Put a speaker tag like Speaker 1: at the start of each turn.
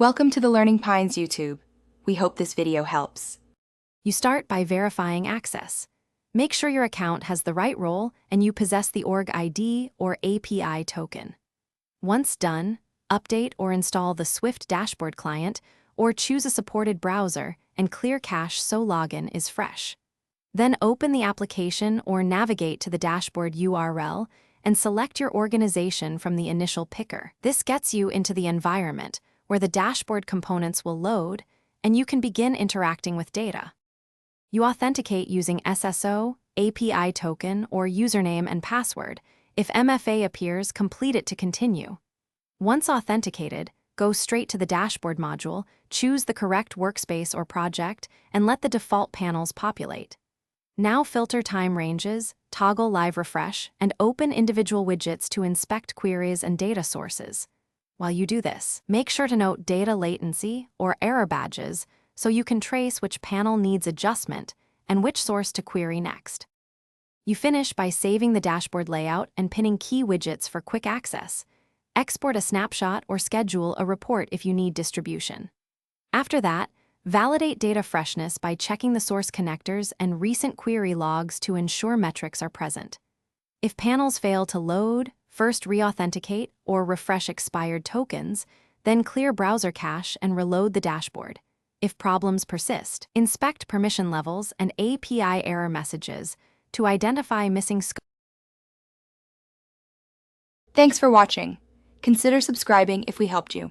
Speaker 1: Welcome to the Learning Pines YouTube. We hope this video helps.
Speaker 2: You start by verifying access. Make sure your account has the right role and you possess the org ID or API token. Once done, update or install the Swift dashboard client or choose a supported browser and clear cache so login is fresh. Then open the application or navigate to the dashboard URL and select your organization from the initial picker. This gets you into the environment where the dashboard components will load and you can begin interacting with data. You authenticate using SSO, API token, or username and password. If MFA appears, complete it to continue. Once authenticated, go straight to the dashboard module, choose the correct workspace or project, and let the default panels populate. Now filter time ranges, toggle live refresh, and open individual widgets to inspect queries and data sources. While you do this, make sure to note data latency or error badges so you can trace which panel needs adjustment and which source to query next. You finish by saving the dashboard layout and pinning key widgets for quick access. Export a snapshot or schedule a report if you need distribution. After that, validate data freshness by checking the source connectors and recent query logs to ensure metrics are present. If panels fail to load, first re-authenticate or refresh expired tokens, then clear browser cache and reload the dashboard. If problems persist, inspect permission levels and API error messages to identify missing scope.
Speaker 1: Thanks for watching. Consider subscribing if we helped you.